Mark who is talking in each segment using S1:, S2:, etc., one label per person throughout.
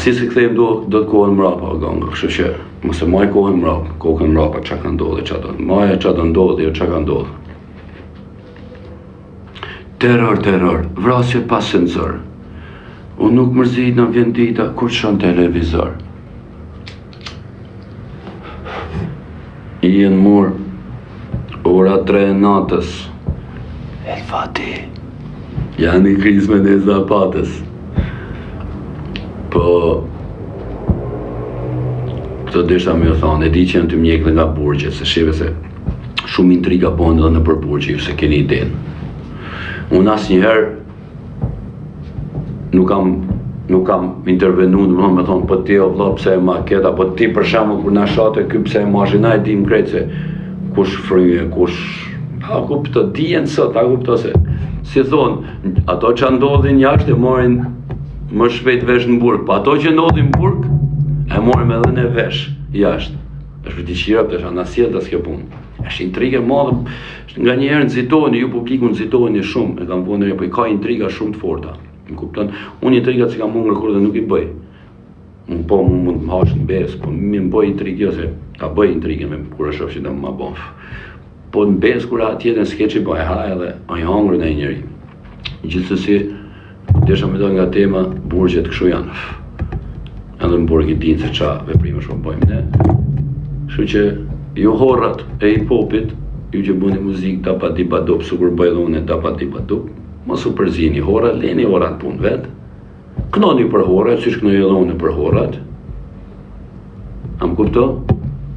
S1: Si se kthejmë do të kohën mrapa ganga, kështu që mos e maj kohën mrapa, kokën mrapa çka ka ndodhur, çka do. Maja çka do ndodhi, jo çka ka ndodhur. Terror, vrasje pa sensor. Unë nuk mërzit në vjen dita kur shon televizor. I jenë mur, ora 3 natës. El Fati, janë i krizme në zapatës. Po, këtë desha me o thonë, e di që janë të mjekë nga burgje, se shive se shumë intriga po në dhe në për burgje, ju se keni idenë. Unë asë njëherë nuk kam intervenu, me thonë, po ti o vla pse e ma ketë, apo ti për shembull kur na shate ky pse e mashina e dim krejt se kush fryje, kush... A kupto, dijen sot, a kupto se... Si thonë, ato që ndodhin jashtë e morin më shpejt vesh në burg, pa ato që ndodhin në burg, e morim edhe në vesh jashtë. Është vëtiqira për të shanasjet dhe s'ke punë. Është intrige madhe, nga njerë nëzitoheni, ju publiku nëzitoheni shumë, e kam punë, po i ka intriga shumë të forta. Më kupton, unë intrigat që kam mungër kur dhe nuk i bëj. Unë po mund të më hash në besë, po më bëj intrigë, jo se ta bëj intrigën me kur e shoh që të më bonf. Po në besë kur atë tjetën skeqi po e haj edhe a i hangër në njëri. Gjithsesi, desha me do nga tema, burgjet kështu janë. Edhe në burg i dinë se qa veprime shumë bëjmë ne. Kështu që ju horrat e hip-hopit, ju që bëni muzikë tapa di badup, sukur bëjë unë tapa di badup, mos u përzini horrat, leni horrat punë vetë. Knoni për horrat, siç knoj edhe unë për horrat. Am kupto?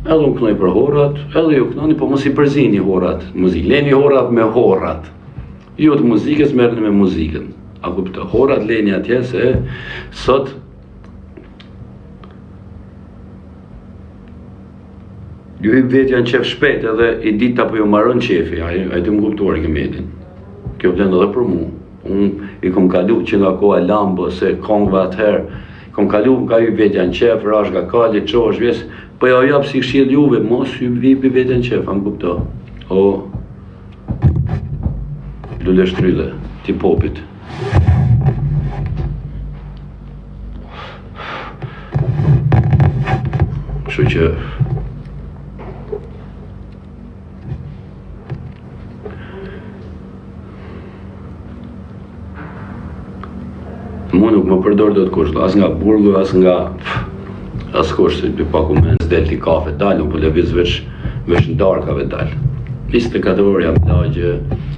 S1: Edhe unë knoj për horrat, edhe ju knoni, po mos i përzini horrat. Muzikë, leni horrat me horrat. Jo të muzikës, merrni me muzikën. A kupto? Horrat leni atje se sot ju i vetë janë qef shpejt edhe i ditë apo ju marrën qefi, a i të më kuptuar i këmjetin. Kjo vlen edhe për mu. Unë i kom kalu që nga koha Lambo, se kongve atëherë, kom kalu nga ju vetë janë qef, rash nga kalli, qosh, vjes, po ja japë si këshil juve, mos ju vipi vetë janë qef, anë kupto. O, lule shtryle, ti popit. Kështu që mu nuk më përdor do të kush, as nga burgu, as nga as kush, se për paku me nësdel t'i kafe dalë, nuk po lëviz veç në darkave dalë. 24 orë jam lagje,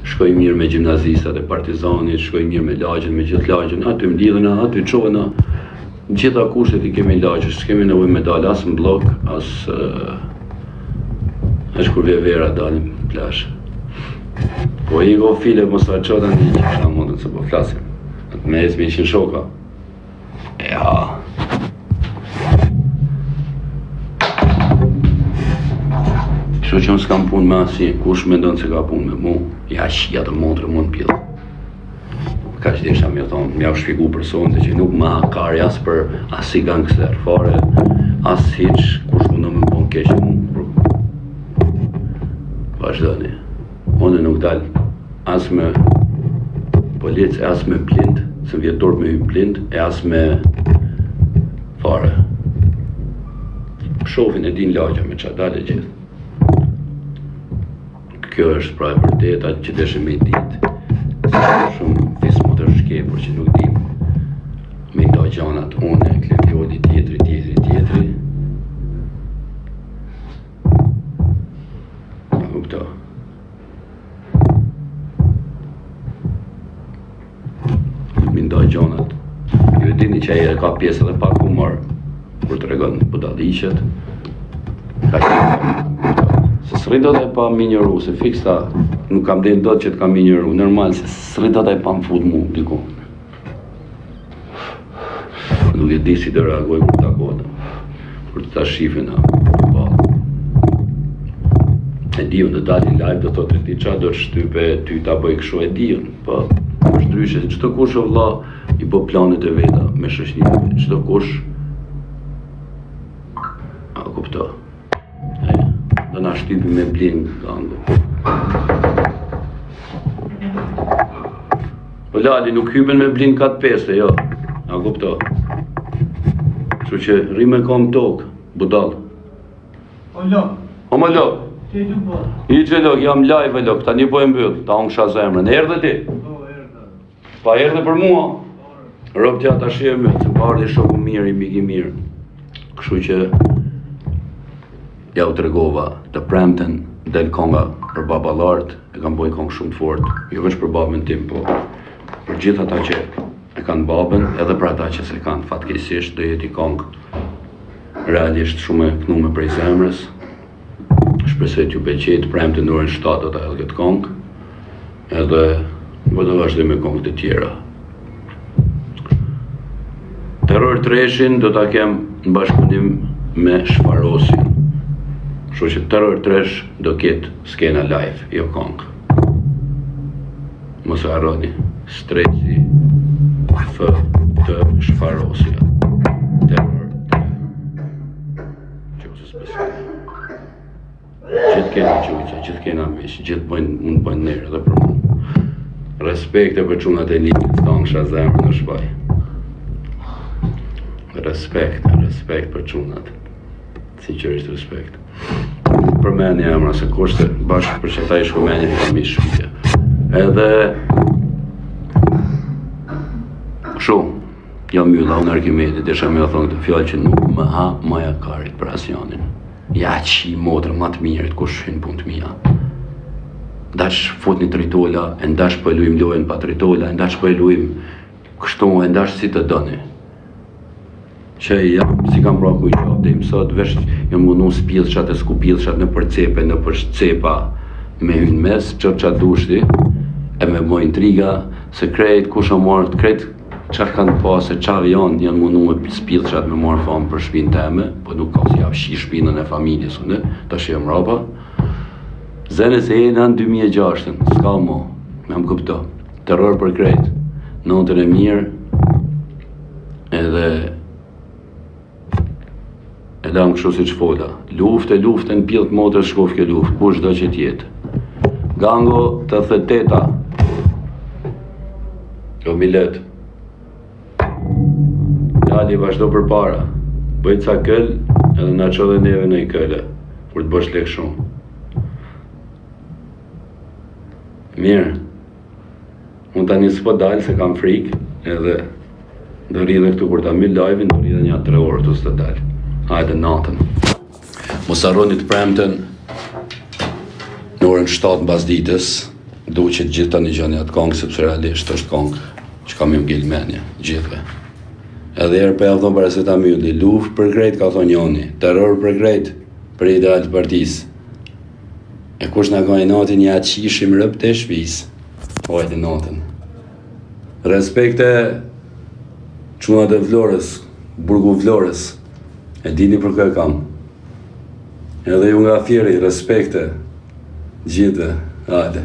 S1: shkoj mirë me gjimnazistat e partizanit, shkoj mirë me lagjen, me gjithë lagjen, aty më lidhëna, aty qohëna, gjitha kushtet i kemi lagje, s'kemi nevojë me dalë as në blok, as kur vje vera dalim plash. Po i go file mos ta çoda një që kësha mundën se po flasim. Me e s'mi ishin shoka. Ja. Kështu që unë s'kam punë me asi, kush me ndonë se ka punë me mu, ja shia të montrë mund pjellë. Ka që desha me thonë, m'ja u shpiku personë që nuk ma kari as për asi gangster fare, as hiq, kush mundë me bon keqë mu. Vazhdoni. Unë nuk dalë as me policë, e as me blind, se vjetor me hy blind, e as me fare. Shofin e din lagja me qa dalë e gjithë. Kjo është pra e vërteta që deshe me i ditë. Shumë fismo të shkepur që nuk dim. Me i da gjanat une, klepioli tjetri. A kupto. Mindoj gjonat. Ju e dini që aje ka pjesë edhe pak humor, kur të regon budalishët. Ka që se s'rri do të e pa minjëru, se fiks ta nuk kam den do të që të kam minjëru, normal se s'rri do të e pa më fut mu, diku. Nuk e di si të reagoj kur ta kodëm, kur ta shifin a balë. E diun të dalin live do thotë ti qa do të shtype, ty ta bëj kështu e diun, po është ndryshe, çdo kush o vlla i bë planet e veta me shoqërinë, çdo kush a kupto. Do na shtypi me blin gangu. Po lali nuk hypen me blin kat peste, jo. A kupto. Kështu që rri me kom tokë, budall. O më lok. I që lok, jam live lok, ta një po e mbyll, ta unë kësha zemrën. Erdhe ti? Pa erdhe për mua? Rob tja ta shie me, të pardi shoku mirë, i miki mirë. Kështu që ja u tregova të premten del konga për babalart, e kam bojnë kongë shumë të fort, jo veç për babën tim, po për gjithë ata që e kanë babën, edhe për ata që se kanë fatkeqësisht, do jeti kongë realisht shumë e knume prej zemrës. Shpresoj t'ju pëlqej të premte në orën 7 do ta hedh këtë kongë, edhe do të vazhdoj me kongët e tjera. Terror Treshin do ta kem në bashkëpunim me Shfarosin. Kështu që Terror Tresh do ketë skena live, jo kongë. Mos e harroni, Streci F të Shfarosja. Terror Qose special. Gjithë kena qujqa, gjithë kena mish, gjithë mund bëjnë nërë dhe për mu. Respekte për qunat e limit, të në shazemër në shbaj. Respekt për qunat. Sinqerisht respekt. Përmenja emra se kushte, bashkë për që ta i shkumenja i kam i shpitja. Edhe Kështu, jam mjëlla unë Arkimedit, desha me o thonë këtë fjallë që nuk më ha maja karit për asjanin. Ja që i motrë ma të mirët, kush hynë pun të mija. Ndash fut një tritola, e ndash po e luim lojën pa tritola, e ndash po e luim kështu, e ndash si të dëni. Që jam, si kam pra kuj qap, dhe i mësot, vesh jam mundu s'pilshat e s'kupilshat në përcepe, në përcepa, me hynë mes, qatë dushti, e me moj intriga, se krejt, kush o marrë, krejt, qarë kanë pas e qarë janë mundu me s'pilshat me marrë famë për shpinë teme, po nuk ka si javë shi shpinën e familjes, ta shi e mrapa. Zene se e në 2006, s'ka mo, me më kupto, terror për krejt, notën e mirë, edhe dam kështu si që fola, lufte në pjellë të motër shkof ke luft, kush do që tjetë. Gango të thëteta, o milet, Dali vazhdo për para, bëjt ca këll, edhe na qo dhe neve në i këlle, kur të bësh lek shumë. Mirë, unë tani s'po dalë se kam frikë, edhe do rridhe këtu kur ta mbyll live-in, do rridhe një 3 orë të s'të dalë. Hajde natën. Mos harroni të premten në orën 7 mbas ditës, duqet gjithë tani gjani atë kongë, sepse realisht është kongë që kam im gilmenja, gjithve. Edhe herë për javë thonë për se ta mjulli, luft për krejt, ka thonë njoni, terror për krejt, për ideal të partisë. E kush nga ka i natin, ja qishim rëp të shpis, hojtë natën. Respekte qunat e Vlorës, burgu Vlorës, e dini për kë kam. Edhe ju nga fjeri, respekte, gjithë, hajde.